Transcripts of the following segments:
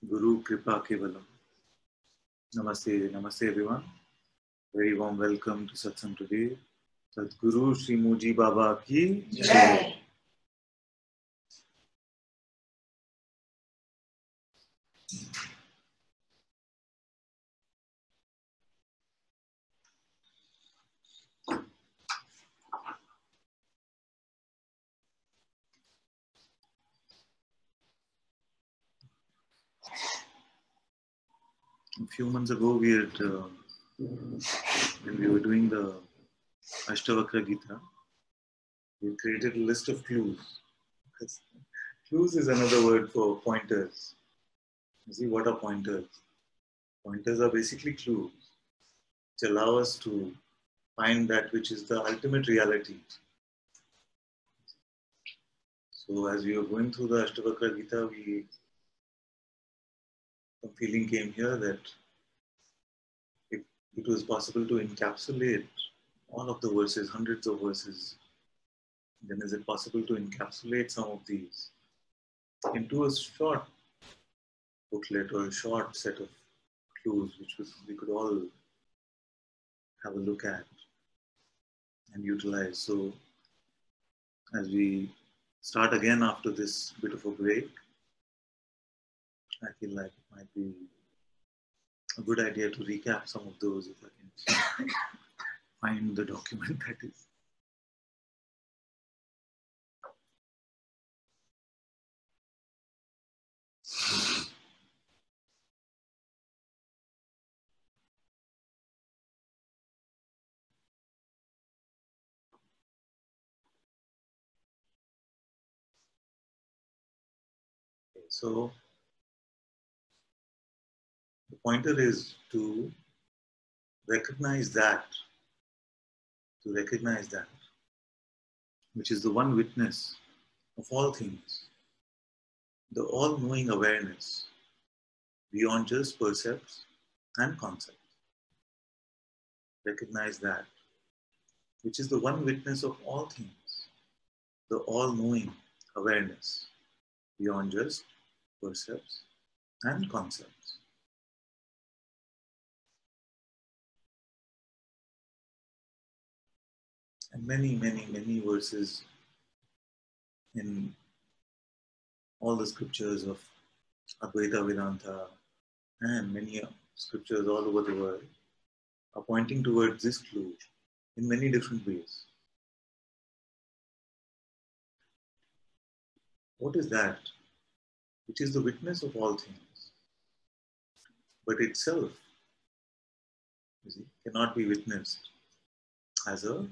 Guru Kripa Kevalam. Namaste, namaste everyone. Very warm welcome to Satsang today. Sadguru Sri Muji Baba ki Jai. A few months ago, when we were doing the Ashtavakra Gita, we created a list of clues. Clues is another word for pointers. You see, what are pointers? Pointers are basically clues which allow us to find that which is the ultimate reality. So as we were going through the Ashtavakra Gita, some feeling came here that if it was possible to encapsulate all of the verses, hundreds of verses, then is it possible to encapsulate some of these into a short booklet or a short set of clues which we could all have a look at and utilize. So as we start again after this bit of a break, I feel like it might be a good idea to recap some of those if I can find the document that is. So the pointer is to recognize that, which is the one witness of all things, the all-knowing awareness beyond just percepts and concepts. Recognize that, which is the one witness of all things, the all-knowing awareness beyond just percepts and concepts. And many, many, many verses in all the scriptures of Advaita Vedanta and many scriptures all over the world are pointing towards this clue in many different ways. What is that? Which is the witness of all things, but itself, you see, cannot be witnessed as a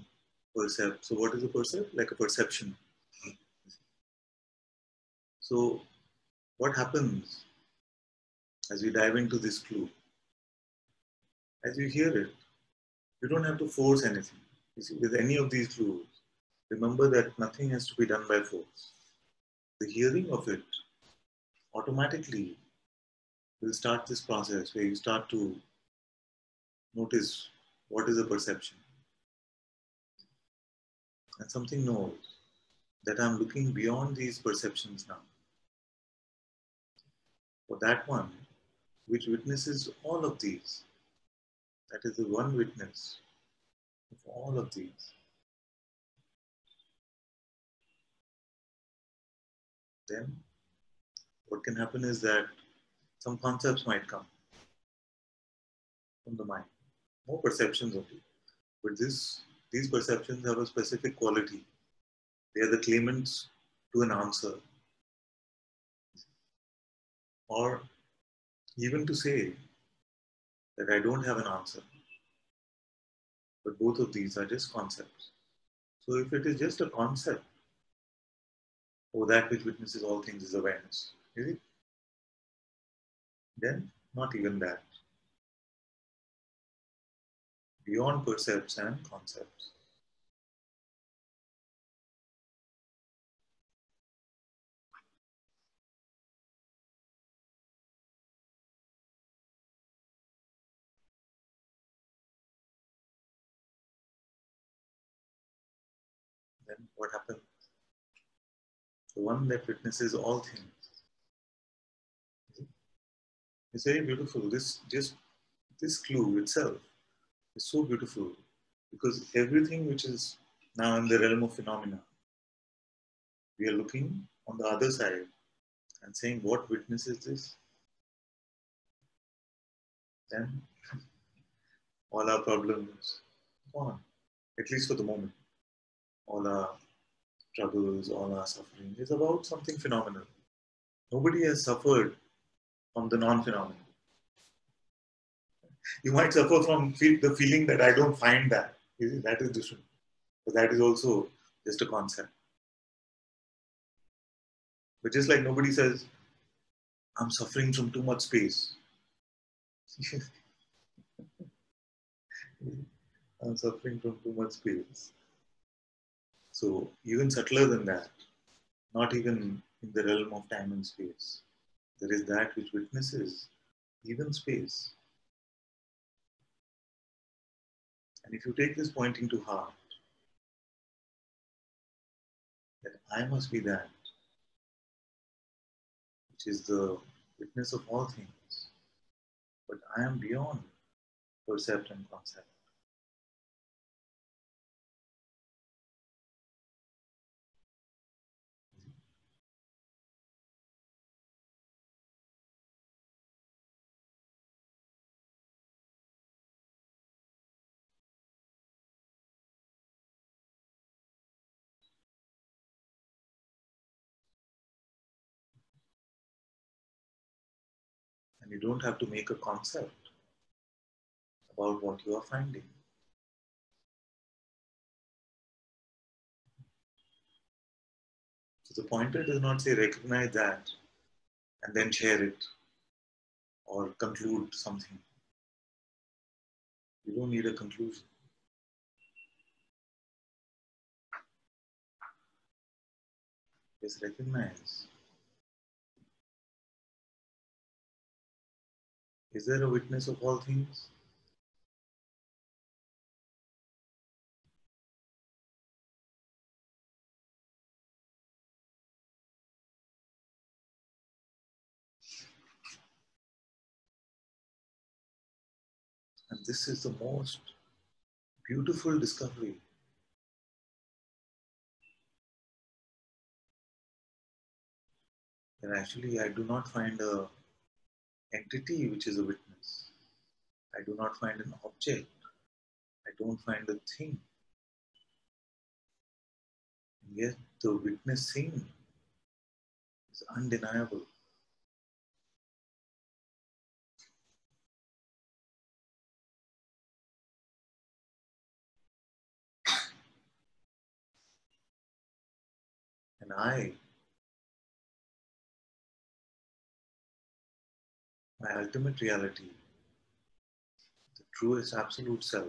percept. So what is a percept? Like a perception. So what happens as we dive into this clue? As you hear it, you don't have to force anything. You see, with any of these clues, remember that nothing has to be done by force. The hearing of it automatically will start this process where you start to notice what is a perception. And something knows that I'm looking beyond these perceptions now. For that one, which witnesses all of these, that is the one witness of all of these, then what can happen is that some concepts might come from the mind, more perceptions of it. But these perceptions have a specific quality. They are the claimants to an answer. Or even to say that I don't have an answer. But both of these are just concepts. So if it is just a concept, or that which witnesses all things is awareness, is it? Then not even that. Beyond percepts and concepts. Then what happens? The one that witnesses all things It's very beautiful. This clue itself is so beautiful because everything which is now in the realm of phenomena, we are looking on the other side and saying, what witness is this? Then all our problems gone, at least for the moment. All our troubles, all our suffering is about something phenomenal. Nobody has suffered from the non-phenomenal. You might suffer from the feeling that I don't find that. That is different. But that is also just a concept. But just like nobody says, I'm suffering from too much space. I'm suffering from too much space. So even subtler than that, not even in the realm of time and space, there is that which witnesses even space. And if you take this pointing to heart, that I must be that which is the witness of all things, but I am beyond percept and concept. And you don't have to make a concept about what you are finding. So the pointer does not say recognize that and then share it or conclude something. You don't need a conclusion. Just recognize. Is there a witness of all things? And this is the most beautiful discovery. That actually I do not find a entity which is a witness. I do not find an object. I don't find a thing. And yet the witnessing is undeniable. And my ultimate reality, the truest absolute self,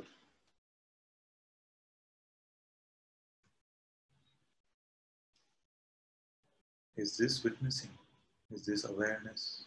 is this witnessing, is this awareness.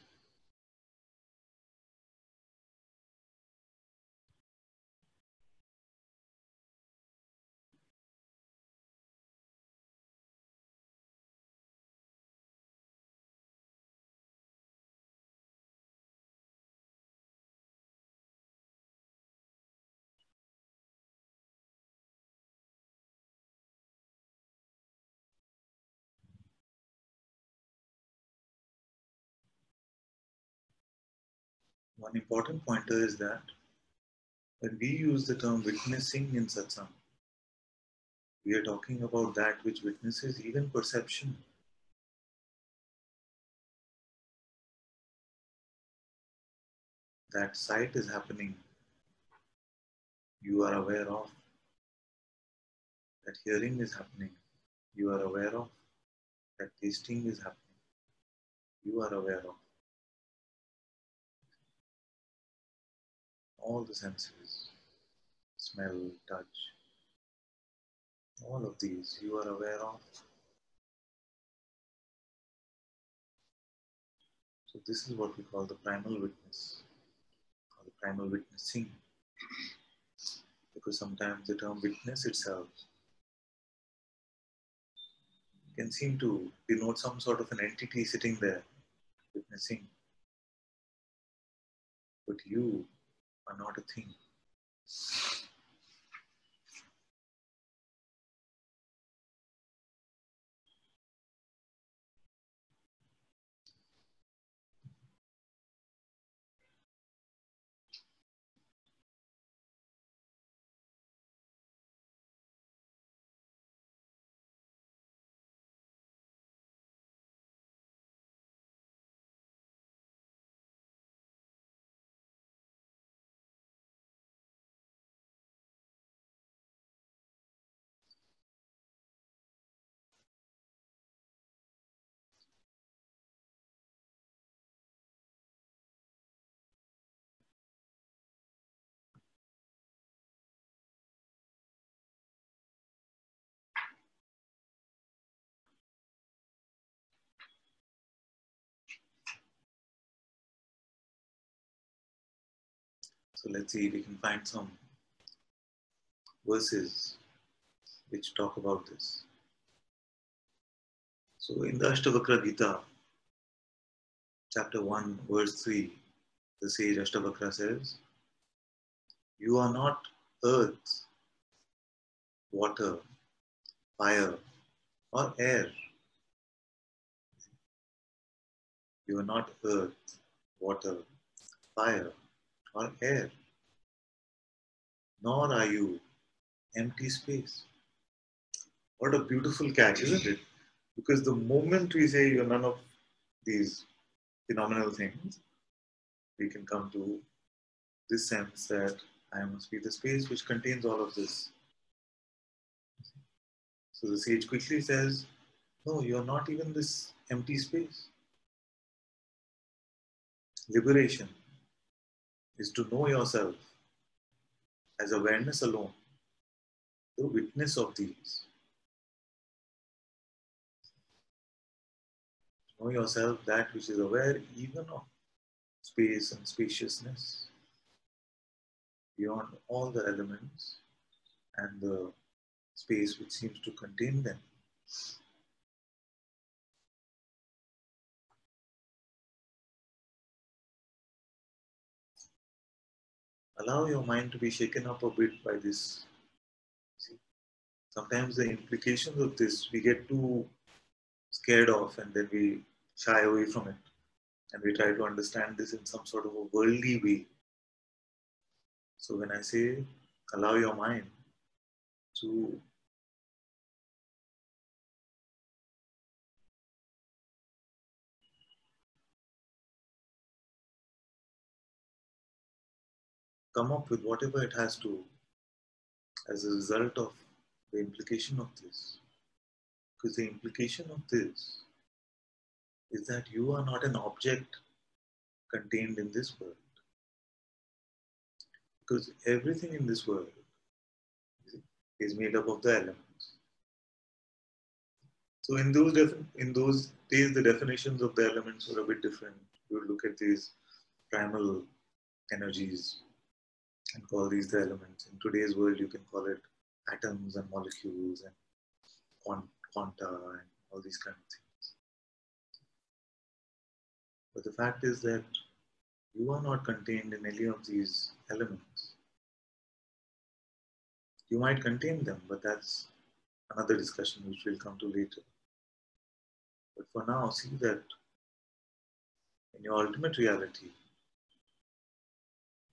One important pointer is that when we use the term witnessing in satsang, we are talking about that which witnesses even perception. That sight is happening, you are aware of. That hearing is happening, you are aware of. That tasting is happening, you are aware of. All the senses, smell, touch, all of these you are aware of. So this is what we call the primal witness, or the primal witnessing. Because sometimes the term witness itself can seem to denote some sort of an entity sitting there, witnessing. but you are not a thing. So let's see if we can find some verses which talk about this. So in the Ashtavakra Gita, chapter 1, verse 3, the sage Ashtavakra says, "You are not earth, water, fire, or air. You are not earth, water, fire, or air. Nor are you empty space." What a beautiful catch, isn't it? Because the moment we say you're none of these phenomenal things, we can come to this sense that I must be the space which contains all of this. So the sage quickly says, no, you're not even this empty space. Liberation is to know yourself as awareness alone, the witness of these. Know yourself that which is aware even of space and spaciousness, beyond all the elements and the space which seems to contain them. Allow your mind to be shaken up a bit by this. See, sometimes the implications of this we get too scared of and then we shy away from it. And we try to understand this in some sort of a worldly way. So when I say allow your mind to come up with whatever it has to as a result of the implication of this. Because the implication of this is that you are not an object contained in this world. Because everything in this world is made up of the elements. So in those days, the definitions of the elements were a bit different. You would look at these primal energies and call these the elements. In today's world, you can call it atoms and molecules and quanta and all these kind of things. But the fact is that you are not contained in any of these elements. You might contain them, but that's another discussion which we'll come to later. But for now, see that in your ultimate reality,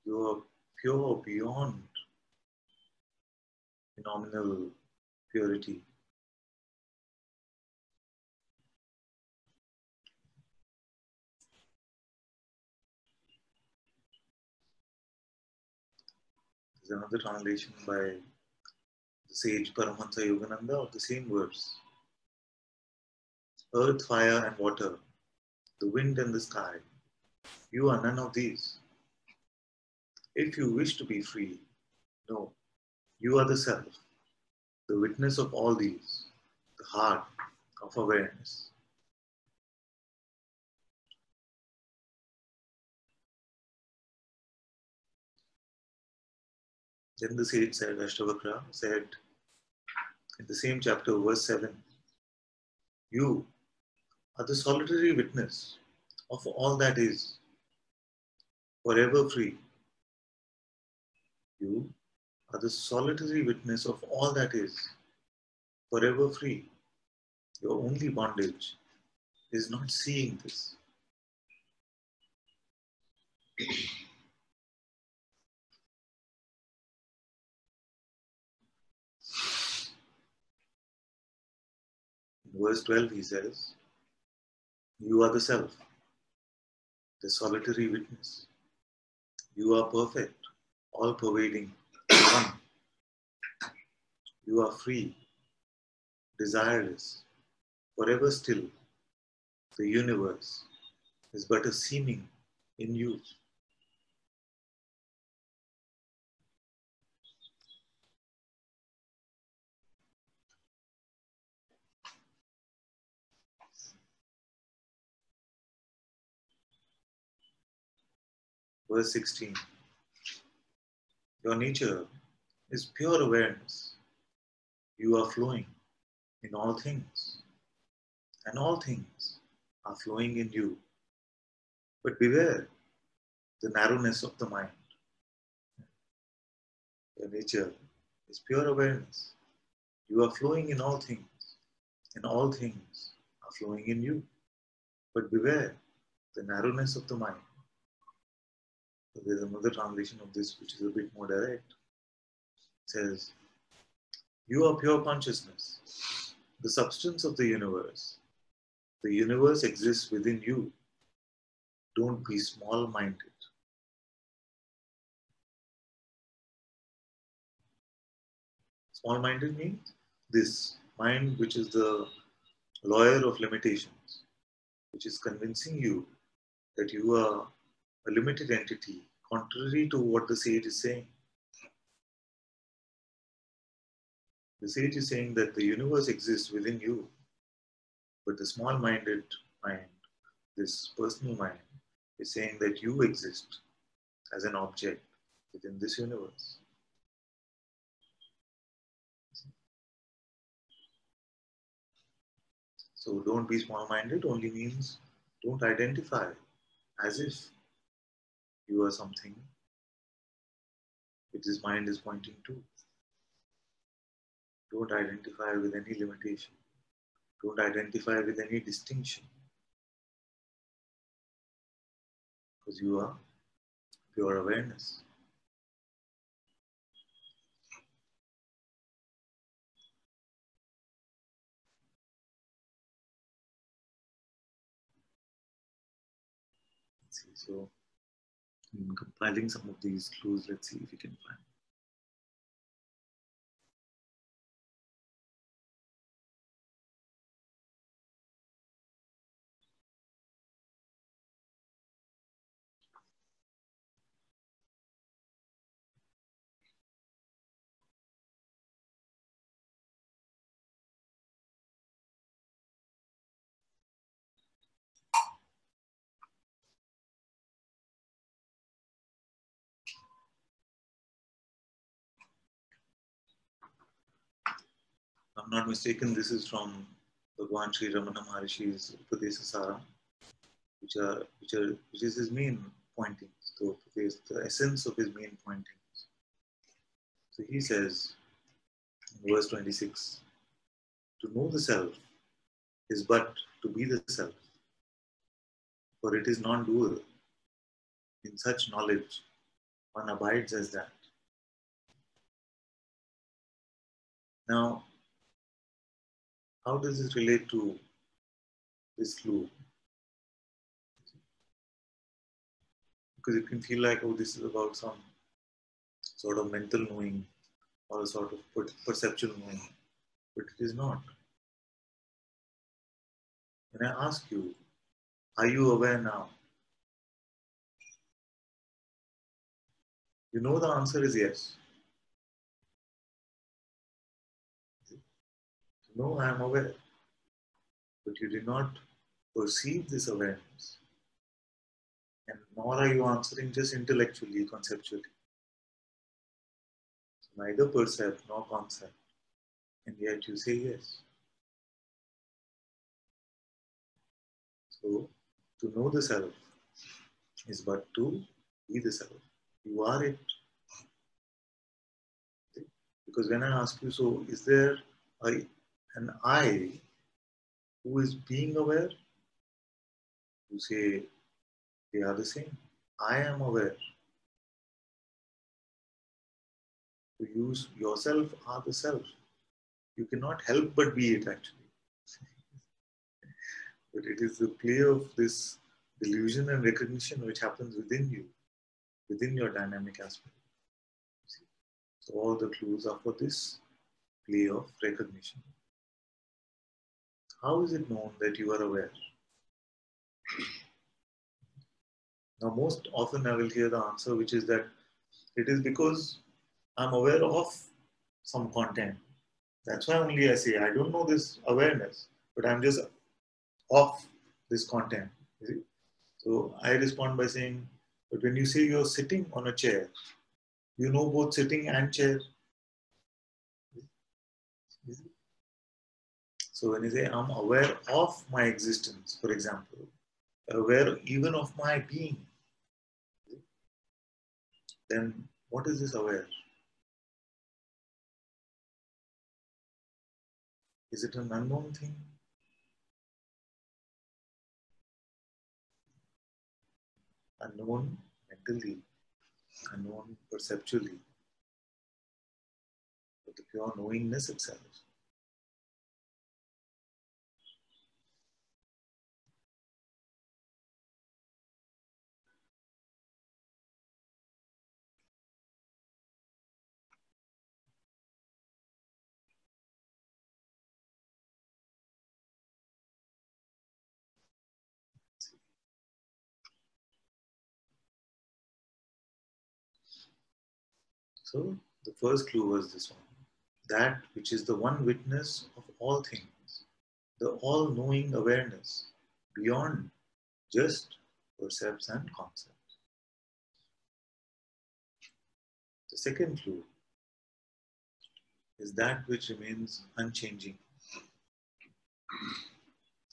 you are pure beyond phenomenal purity. There's another translation by the sage Paramahansa Yogananda of the same verse. Earth, fire, and water, the wind and the sky, you are none of these. If you wish to be free, no, you are the self, the witness of all these, the heart of awareness. Then the sage said, Ashtavakra said in the same chapter, verse 7, you are the solitary witness of all that is. forever free. You are the solitary witness of all that is, forever free. Your only bondage is not seeing this. In verse 12 he says, you are the self, the solitary witness. You are perfect, all pervading, one. You are free, desireless, forever still. The universe is but a seeming in you. Verse 16. Your nature is pure awareness. You are flowing in all things, and all things are flowing in you. But beware the narrowness of the mind. Your nature is pure awareness. You are flowing in all things, and all things are flowing in you. But beware the narrowness of the mind. So there's another translation of this which is a bit more direct. It says, you are pure consciousness, the substance of the universe. The universe exists within you. Don't be small-minded. Small-minded means this mind which is the lawyer of limitations, which is convincing you that you are a limited entity, contrary to what the sage is saying. The sage is saying that the universe exists within you, but the small-minded mind, this personal mind, is saying that you exist as an object within this universe. So don't be small-minded only means don't identify as if you are something which this mind is pointing to. Don't identify with any limitation. Don't identify with any distinction. Because you are pure awareness. Let's see. So in compiling some of these clues, let's see if we can find. If I'm not mistaken, this is from Bhagwan Sri Ramana Maharishi's Upadesa which is his main pointings, the essence of his main pointings. So he says in verse 26, to know the self is but to be the self, for it is non-dual. In such knowledge, one abides as that. Now, how does this relate to this clue? Because it can feel like, oh, this is about some sort of mental knowing or a sort of perceptual knowing, but it is not. When I ask you, are you aware now? You know the answer is yes. No, I am aware. But you did not perceive this awareness. And nor are you answering just intellectually, conceptually. So neither percept nor concept. And yet you say yes. So to know the self is but to Be the self. You are it. Because when I ask you, so is there an I who is being aware? You say they are the same. I am aware. So you yourself are the self. You cannot help but be it actually. But it is the play of this delusion and recognition which happens within you, within your dynamic aspect. So all the clues are for this play of recognition. How is it known that you are aware? Now, most often I will hear the answer, which is that it is because I'm aware of some content. That's why only I say, I don't know this awareness, but I'm just of this content. So I respond by saying, but when you say you're sitting on a chair, you know both sitting and chair. So when you say I'm aware of my existence, for example, aware even of my being, then what is this aware? Is it an unknown thing? Unknown mentally, unknown perceptually, but the pure knowingness itself. So the first clue was this one. That which is the one witness of all things, the all-knowing awareness, beyond just percepts and concepts. The second clue is that which remains unchanging.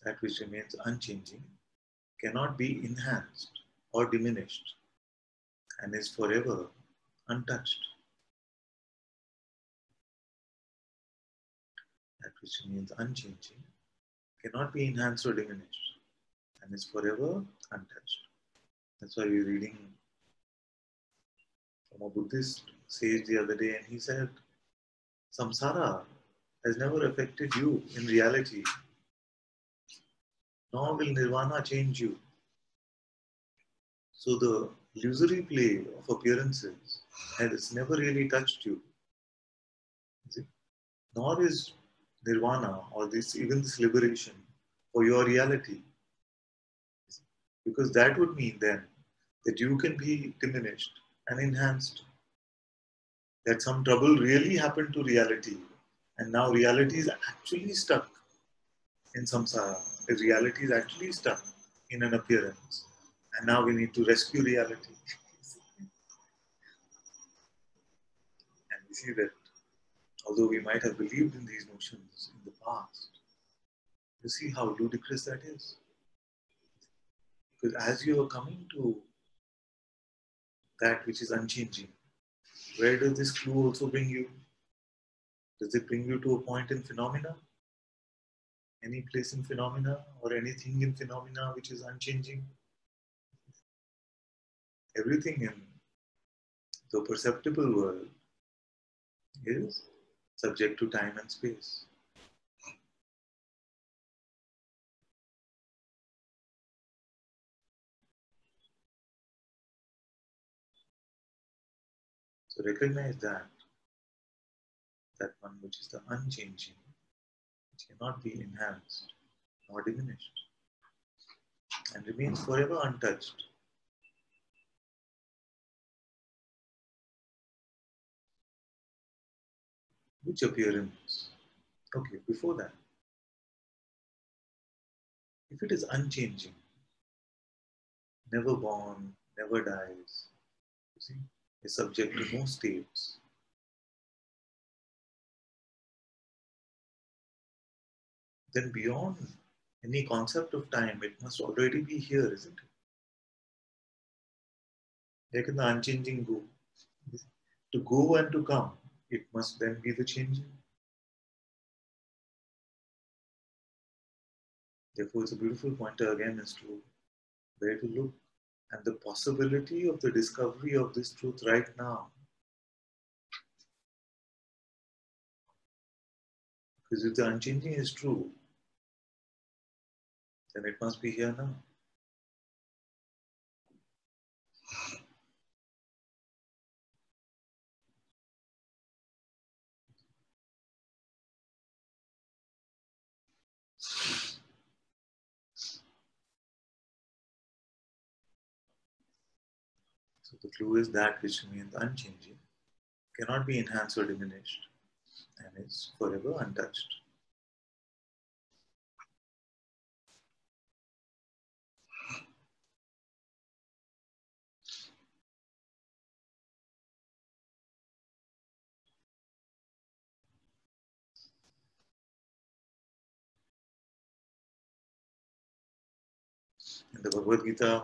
That which remains unchanging cannot be enhanced or diminished and is forever untouched. That which remains unchanging cannot be enhanced or diminished and is forever untouched. That's why we're reading from a Buddhist sage the other day, and he said, samsara has never affected you in reality, nor will nirvana change you. So the illusory play of appearances has never really touched you. Nor is nirvana or this even this liberation for your reality. Because that would mean then that you can be diminished and enhanced. That some trouble really happened to reality, and now reality is actually stuck in samsara. The reality is actually stuck in an appearance, and now we need to rescue reality. And we see that although we might have believed in these notions in the past, you see how ludicrous that is. Because as you are coming to that which is unchanging, where does this clue also bring you? Does it bring you to a point in phenomena? Any place in phenomena or anything in phenomena which is unchanging? Everything in the perceptible world is subject to time and space. So recognize that one which is the unchanging, which cannot be enhanced nor diminished, and remains forever untouched. Which appearance? Okay, before that, if it is unchanging, never born, never dies, you see, is subject to no states, then beyond any concept of time, it must already be here, isn't it? Like in the unchanging go. To go and to come, it must then be the changing. Therefore, it's a beautiful pointer again as to where to look and the possibility of the discovery of this truth right now. Because if the unchanging is true, then it must be here now. So the clue is that which remains unchanging, cannot be enhanced or diminished, and is forever untouched. In the Bhagavad Gita,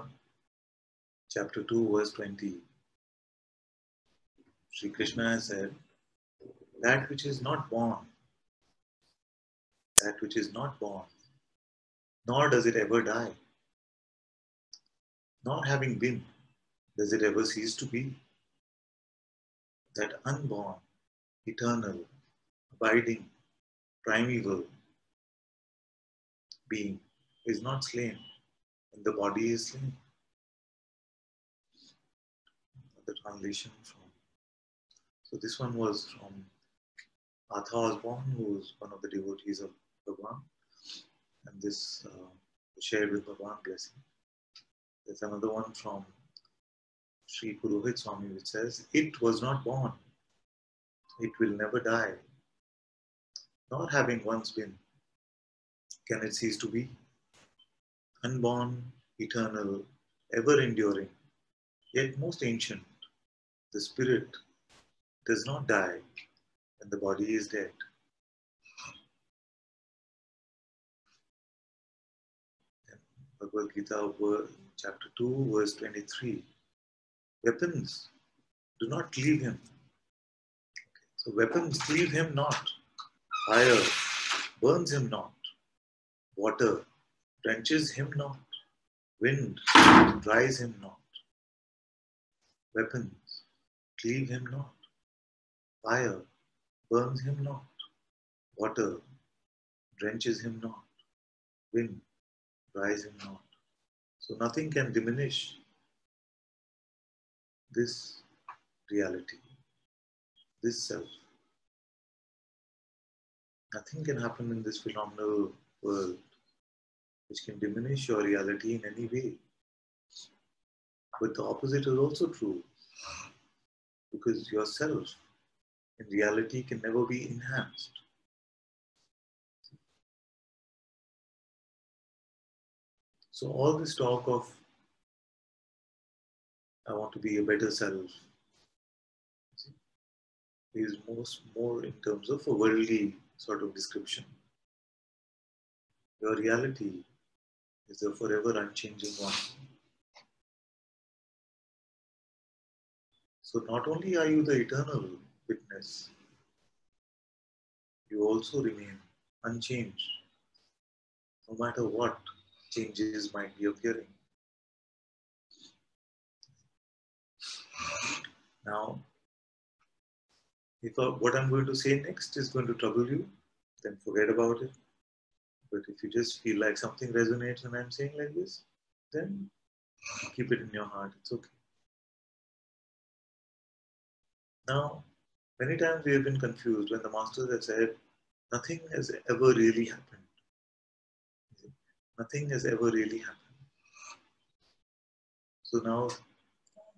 chapter 2, verse 20, Sri Krishna has said, that which is not born, that which is not born, nor does it ever die, not having been, does it ever cease to be, that unborn, eternal, abiding, primeval being is not slain, and the body is slain. The translation from. So this one was from Artha Osborne, who was one of the devotees of Bhagwan, and this was shared with Bhagwan blessing. There's another one from Sri Purohit Swami, which says, it was not born, it will never die, nor having once been, can it cease to be. Unborn, eternal, ever enduring, yet most ancient, the spirit does not die when the body is dead. Bhagavad Gita, chapter 2, verse 23. Weapons do not cleave him. So weapons cleave him not. Fire burns him not. Water drenches him not. Wind dries him not. Weapons cleave him not. Fire burns him not. Water drenches him not. Wind dries him not. So nothing can diminish this reality, this self. Nothing can happen in this phenomenal world which can diminish your reality in any way. But the opposite is also true, because yourself in reality can never be enhanced. So all this talk of I want to be a better self is more in terms of a worldly sort of description. Your reality is a forever unchanging one. So not only are you the eternal witness, you also remain unchanged, no matter what changes might be occurring. Now, if what I'm going to say next is going to trouble you, then forget about it. But if you just feel like something resonates when I'm saying like this, then keep it in your heart. It's okay. Now, many times we have been confused when the masters have said, nothing has ever really happened. Nothing has ever really happened. So now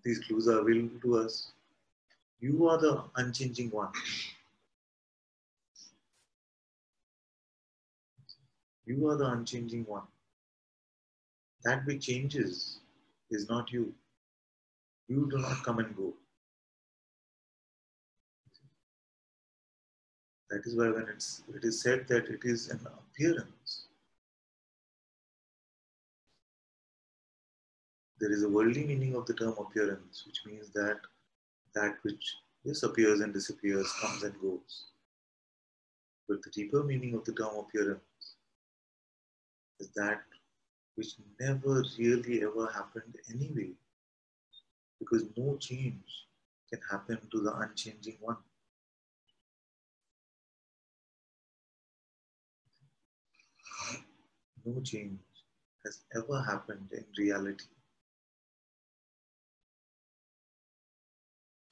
these clues are available to us. You are the unchanging one. You are the unchanging one. That which changes is not you. You do not come and go. That is why when it is said that it is an appearance, There is a worldly meaning of the term appearance, which means that that which just appears and disappears, comes and goes. But the deeper meaning of the term appearance is that which never really ever happened anyway, because no change can happen to the unchanging one. No change has ever happened in reality.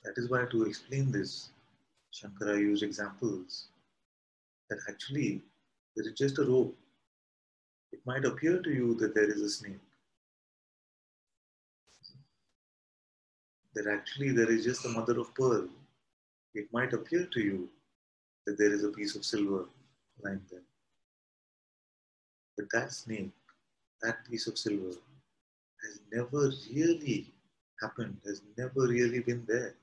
That is why, to explain this, Shankara used examples that actually there is just a rope. It might appear to you that there is a snake. That actually there is just a mother of pearl. It might appear to you that there is a piece of silver lying there. But that snake, that piece of silver, has never really happened, has never really been there.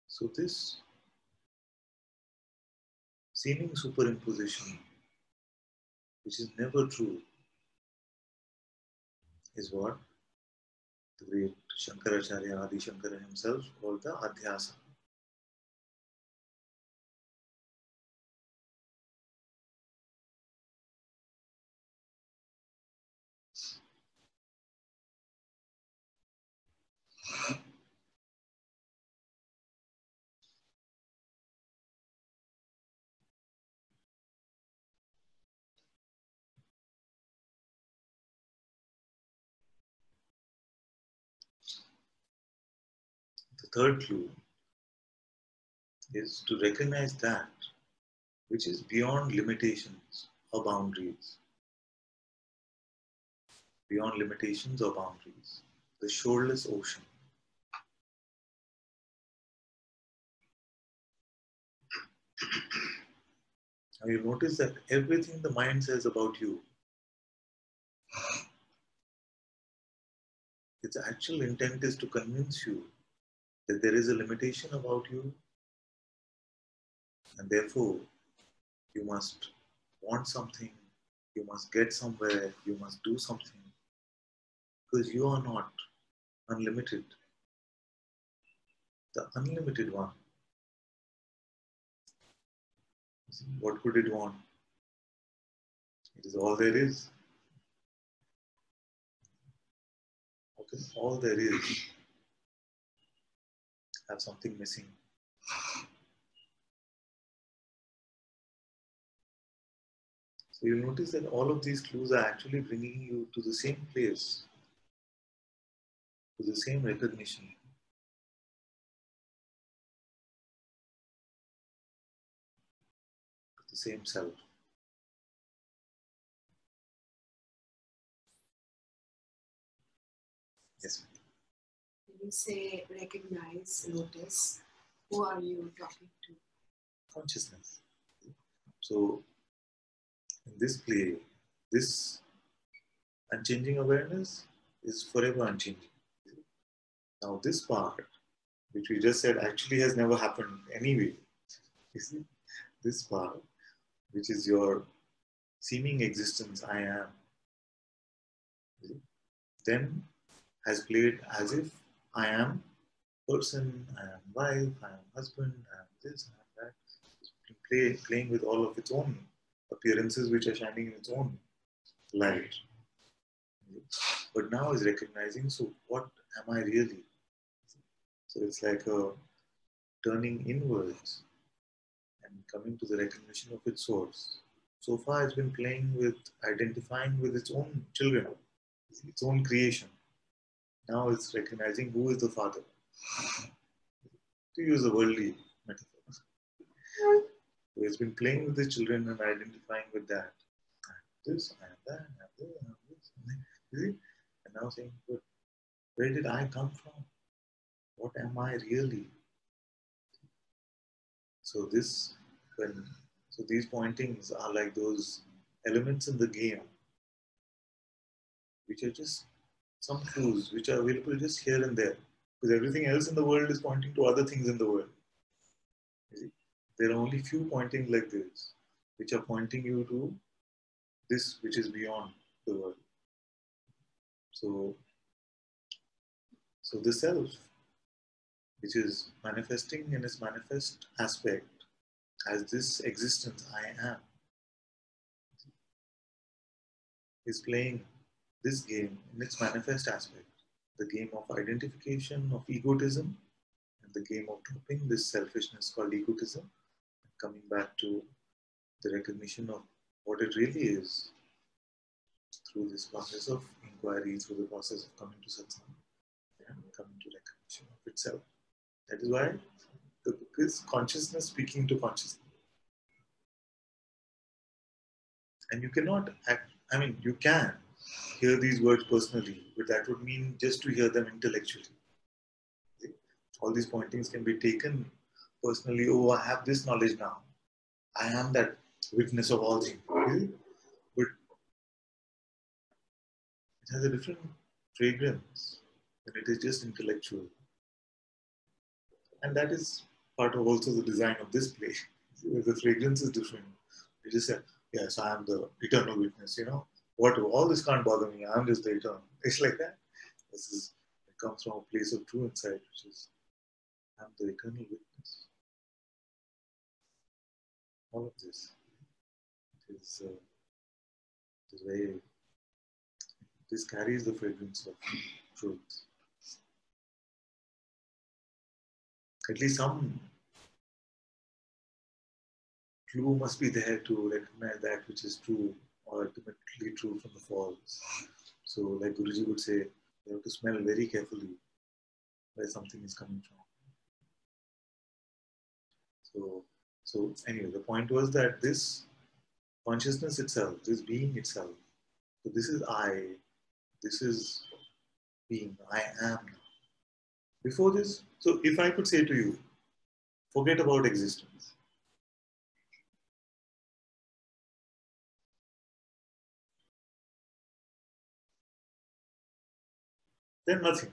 So this seeming superimposition, which is never true, is what the great Shankaracharya Adi Shankara himself called the Adhyasa. The third clue is to recognize that which is beyond limitations or boundaries. Beyond limitations or boundaries. The shoreless ocean. Now you notice that everything the mind says about you, its actual intent is to convince you that there is a limitation about you, and therefore you must want something, you must get somewhere, you must do something, because you are not unlimited. The unlimited one, what could it want? It is all there is. What is all there is? Have something missing. So you'll notice that all of these clues are actually bringing you to the same place, to the same recognition, to the same self. Yes. When you say recognize, notice, who are you talking to? Consciousness. So in this play, this unchanging awareness is forever unchanging. Now this part, which we just said actually has never happened anyway, you see, this part, which is your seeming existence, I am, then has played as if I am person, I am wife, I am husband, I am this, I am that. It's playing with all of its own appearances which are shining in its own light. But now is recognizing, so what am I really? So it's like a turning inwards and coming to the recognition of its source. So far it's been playing with identifying with its own children, its own creation. Now it's recognizing who is the father. To use a worldly metaphor. So it's been playing with the children and identifying with that. I am this, I am that, I am this, I am this. You see? And now saying, but where did I come from? What am I really? So these pointings are like those elements in the game, which are just some clues which are available just here and there. Because everything else in the world is pointing to other things in the world. You see? There are only few pointing like this, which are pointing you to this which is beyond the world. So, so the self, which is manifesting in its manifest aspect as this existence I am, is playing this game in its manifest aspect, the game of identification of egotism and the game of dropping this selfishness called egotism and coming back to the recognition of what it really is through this process of inquiry, through the process of coming to Satsang and coming to recognition of itself. That is why the book is Consciousness Speaking to Consciousness. And you cannot act, I mean, you can hear these words personally, but that would mean just to hear them intellectually. All these pointings can be taken personally. Oh, I have this knowledge now. I am that witness of all things. But it has a different fragrance when it is just intellectual. And that is part of also the design of this play. The fragrance is different. You just say, yes, I am the eternal witness, What all this can't bother me, I'm just the eternal. It's like that. It comes from a place of true insight, which is I'm the eternal witness. All of this is very, this carries the fragrance of truth. At least some clue must be there to recognize that which is true or ultimately true from the false. So, like Guruji would say, you have to smell very carefully where something is coming from. So anyway, the point was that this consciousness itself, this being itself, so this is I, this is being, I am. Before this, so if I could say to you, forget about existence. Then nothing.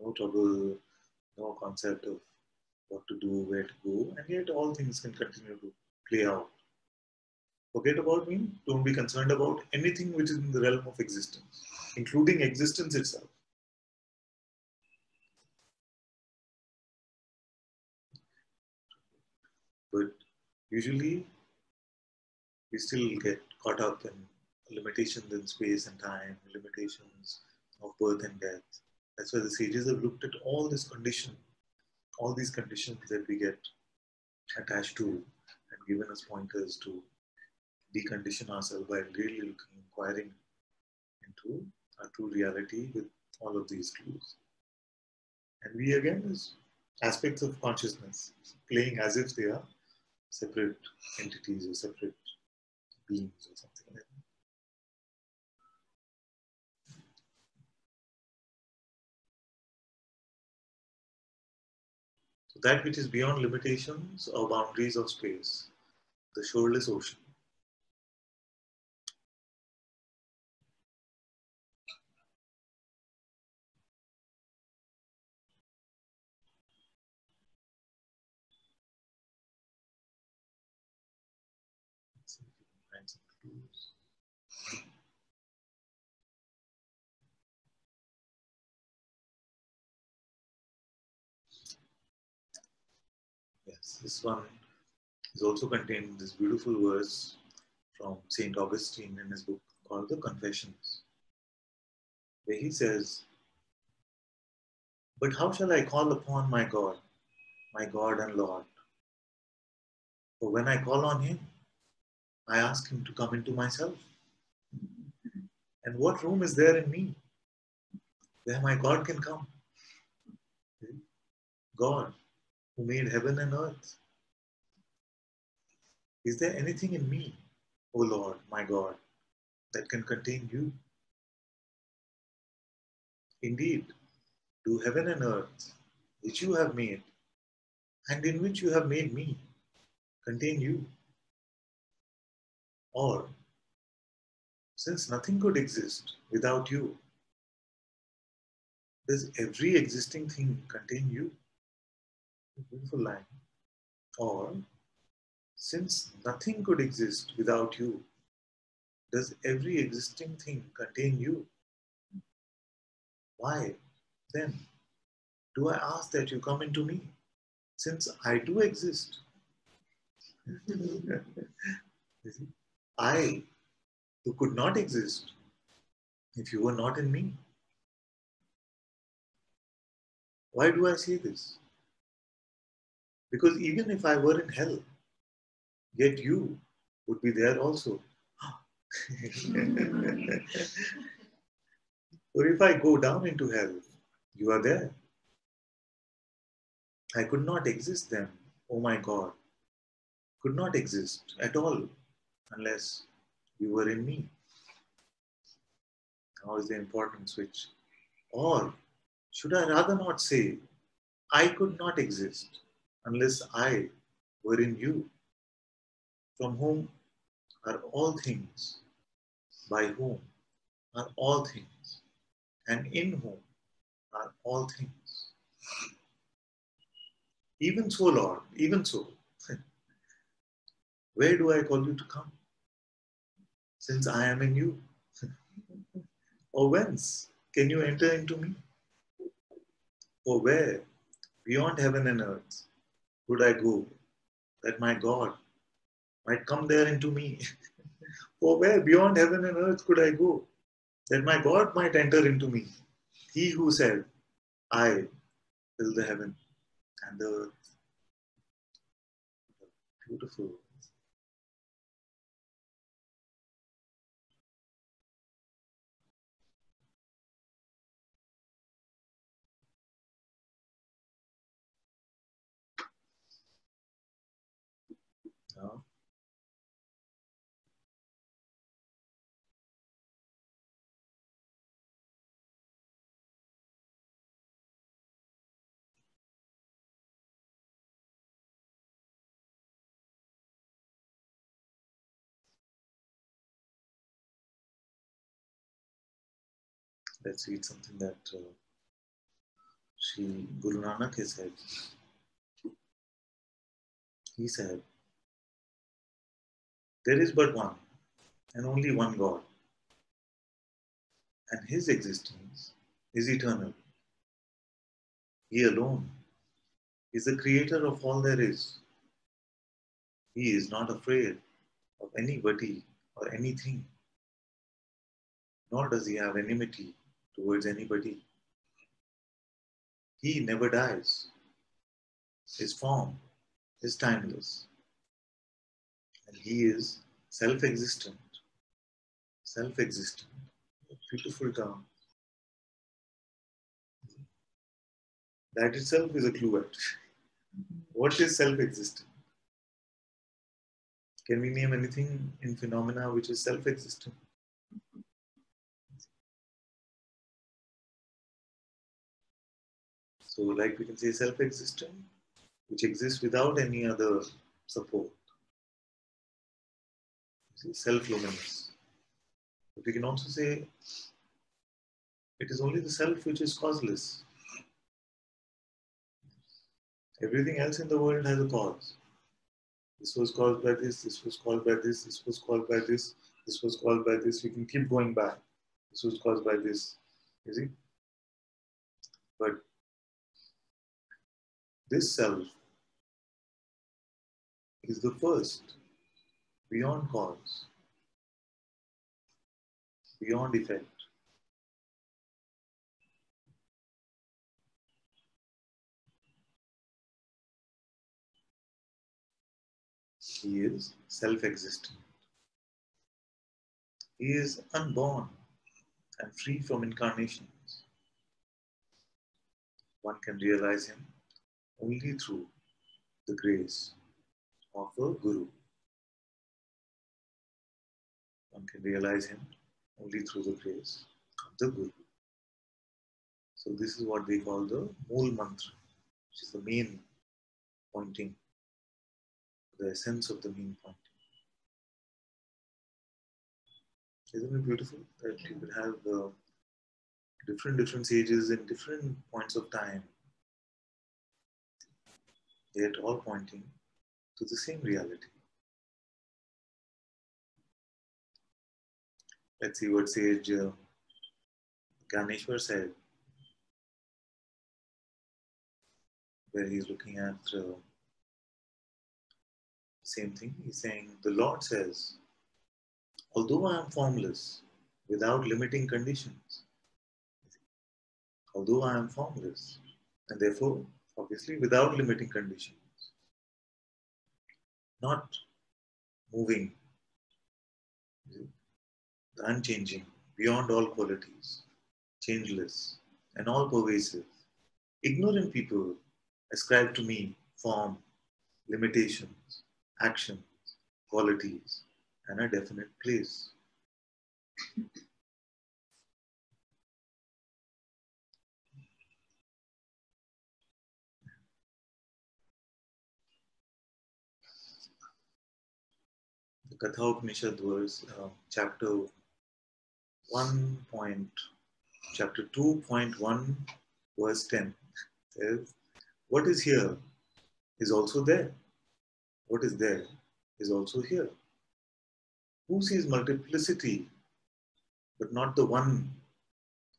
No trouble, no concept of what to do, where to go, and yet all things can continue to play out. Forget about me, don't be concerned about anything which is in the realm of existence, including existence itself. But usually we still get caught up in limitations in space and time, limitations of birth and death. That's why the sages have looked at all this condition, all these conditions that we get attached to and given us pointers to decondition ourselves by really looking, inquiring into our true reality with all of these clues. And we again is aspects of consciousness playing as if they are separate entities or separate beings or something like that. So that which is beyond limitations or boundaries of space, the shoreless ocean. Let's see if we can find some clues. Yes, this one is also contained in this beautiful verse from Saint Augustine in his book called The Confessions, where he says, "But how shall I call upon my God and Lord? For when I call on him, I ask him to come into myself. And what room is there in me where my God can come? God, who made heaven and earth. Is there anything in me, O Lord, my God, that can contain you? Indeed, do heaven and earth, which you have made, and in which you have made me, contain you? Or, since nothing could exist without you, does every existing thing contain you? Beautiful line. Or, since nothing could exist without you, does every existing thing contain you? Why, then, do I ask that you come into me, since I do exist? I, who could not exist if you were not in me. Why do I say this? Because even if I were in hell, yet you would be there also. Or if I go down into hell, you are there. I could not exist then, oh my God, could not exist at all unless you were in me. Now is the important switch. Or should I rather not say, I could not exist unless I were in you, from whom are all things, by whom are all things, and in whom are all things. Even so, Lord, even so, where do I call you to come, since I am in you? Or whence can you enter into me? Or where, beyond heaven and earth, would I go that my God might come there into me? For where, beyond heaven and earth, could I go that my God might enter into me? He who said, I fill the heaven and the earth. Beautiful. Now, let's read something that Sri Guru Nanak has said. He said, there is but one and only one God, and his existence is eternal. He alone is the creator of all there is. He is not afraid of anybody or anything, nor does he have enmity towards anybody. He never dies. His form is timeless, and he is self-existent. Self-existent. Beautiful term. That itself is a clue actually. What is self-existent? Can we name anything in phenomena which is self-existent? So, like we can say self-existent, which exists without any other support. Self-luminous. But we can also say it is only the self which is causeless. Everything else in the world has a cause. This was caused by this, this was caused by this, this was caused by this, this was caused by this. We can keep going back. This was caused by this. You see? But this self is the first, beyond cause, beyond effect. He is self-existent. He is unborn and free from incarnations. One can realize him only through the grace of a guru. One can realize him only through the grace of the guru. So this is what they call the Mool Mantra, which is the main pointing, the essence of the main pointing. Isn't it beautiful that you could have different sages in different points of time yet all pointing to the same reality. Let's see what sage Ganeshwar said, where he's looking at the same thing. He's saying, the Lord says, although I am formless, without limiting conditions, although I am formless, and therefore, obviously, without limiting conditions, not moving, unchanging, beyond all qualities, changeless, and all pervasive. Ignorant people ascribe to me form, limitations, actions, qualities, and a definite place. The Katha Upanishad verse, chapter 1. Chapter 2.1, verse 10 says, what is here is also there. What is there is also here. Who sees multiplicity but not the one?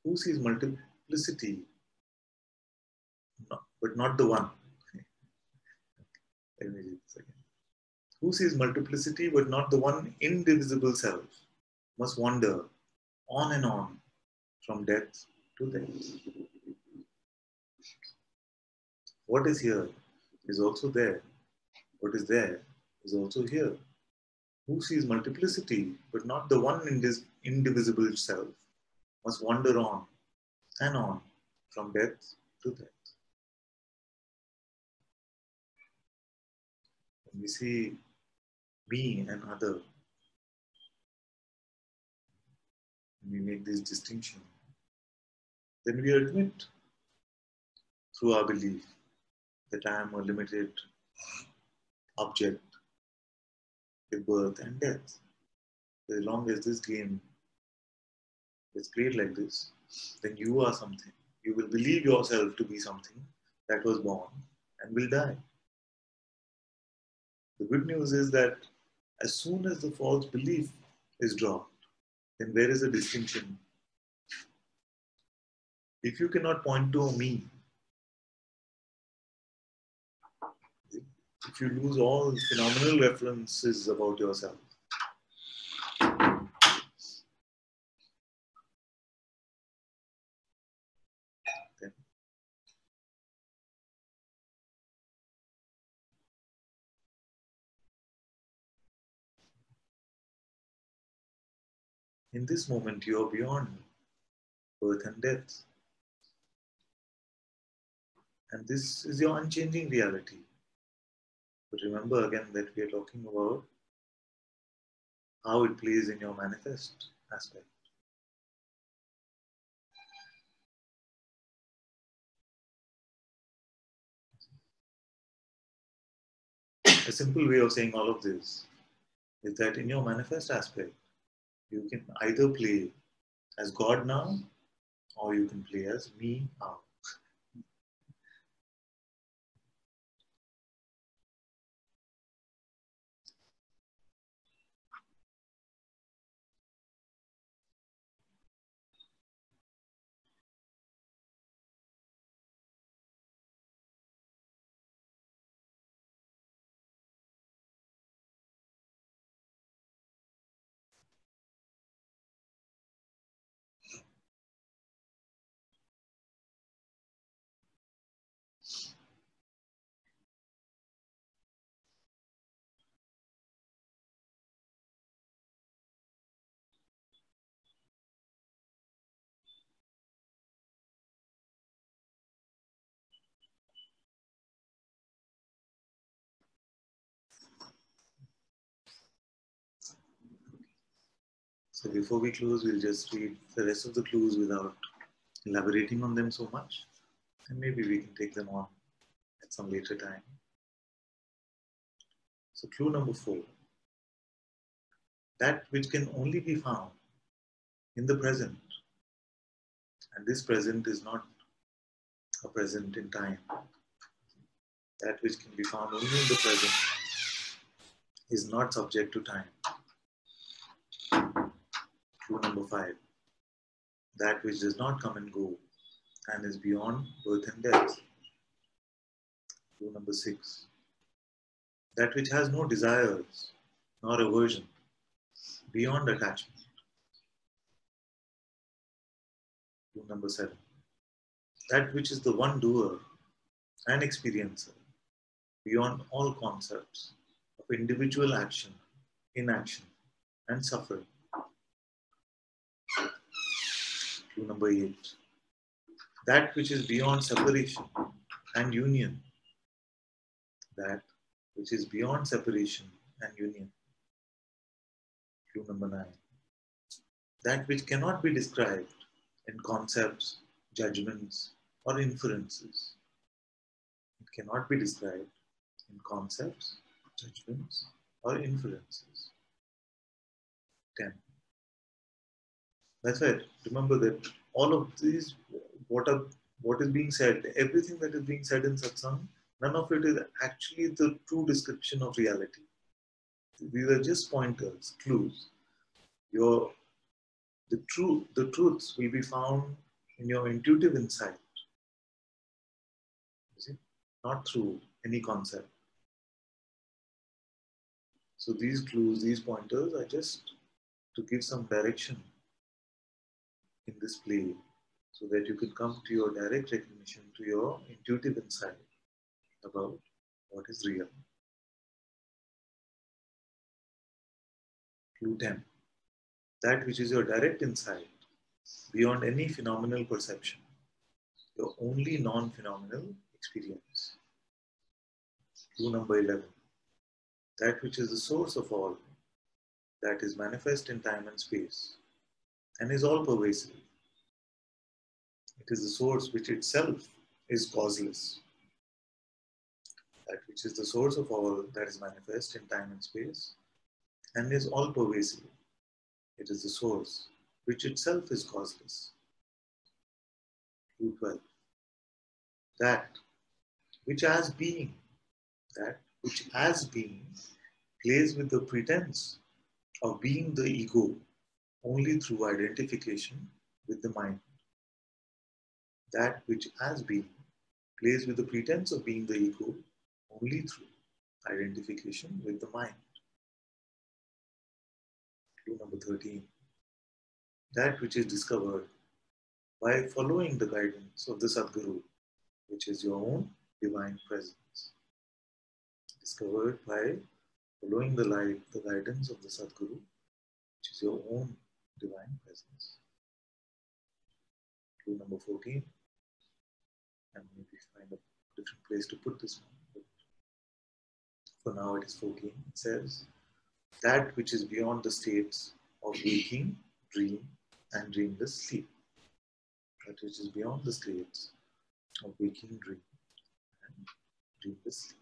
Who sees multiplicity but not the one? Let me read this again. Who sees multiplicity but not the one indivisible self must wander on and on from death to death. What is here is also there. What is there is also here. Who sees multiplicity but not the one indivisible self must wander on and on from death to death. When we see me and other, when we make this distinction, then we admit through our belief that I am a limited object with birth and death. As long as this game is played like this, then you are something. You will believe yourself to be something that was born and will die. The good news is that as soon as the false belief is dropped, then there is a distinction. If you cannot point to me, if you lose all phenomenal references about yourself, then in this moment you are beyond birth and death. And this is your unchanging reality. But remember again that we are talking about how it plays in your manifest aspect. A simple way of saying all of this is that in your manifest aspect, you can either play as God now, or you can play as me now. So before we close, we'll just read the rest of the clues without elaborating on them so much. And maybe we can take them on at some later time. So clue number 4. That which can only be found in the present. And this present is not a present in time. that which can be found only in the present, is not subject to time. Clue number 5. That which does not come and go and is beyond birth and death. Clue number 6. That which has no desires nor aversion, beyond attachment. Clue number 7. That which is the one doer and experiencer, beyond all concepts of individual action, inaction, and suffering. Clue number 8. That which is beyond separation and union. That which is beyond separation and union. Clue number 9. That which cannot be described in concepts, judgments, or inferences. It cannot be described in concepts, judgments, or inferences. 10. That's right. Remember that all of these, what is being said, everything that is being said in Satsang, none of it is actually the true description of reality. These are just pointers, clues. The truths will be found in your intuitive insight. You see? Not through any concept. So these clues, these pointers are just to give some direction in this play, so that you can come to your direct recognition, to your intuitive insight about what is real. Clue 10. That which is your direct insight, beyond any phenomenal perception, your only non-phenomenal experience. Clue number 11. That which is the source of all, that is manifest in time and space, and is all pervasive. It is the source which itself is causeless. That which is the source of all, that is manifest in time and space, and is all pervasive. It is the source which itself is causeless. Clue 12. That which as being plays with the pretense of being the ego only through identification with the mind. That which as being plays with the pretense of being the ego only through identification with the mind. Clue number 13. That which is discovered by following the guidance of the Sadguru, which is your own divine presence. Discovered by following the guidance of the Sadguru, which is your own divine presence. Clue number 14. And maybe find a different place to put this one. But for now it is 14. It says, that which is beyond the states of waking, dream, and dreamless sleep. That which is beyond the states of waking, dream, and dreamless sleep.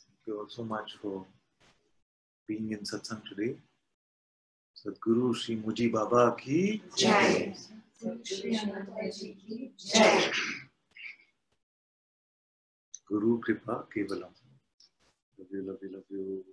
Thank you all so much for being in Satsang today. Sadguru Shri Muji Baba ki Jai. Shri Ananta-Part ki Jai. Guru Kripa Kevalam. Love you, love you, love you.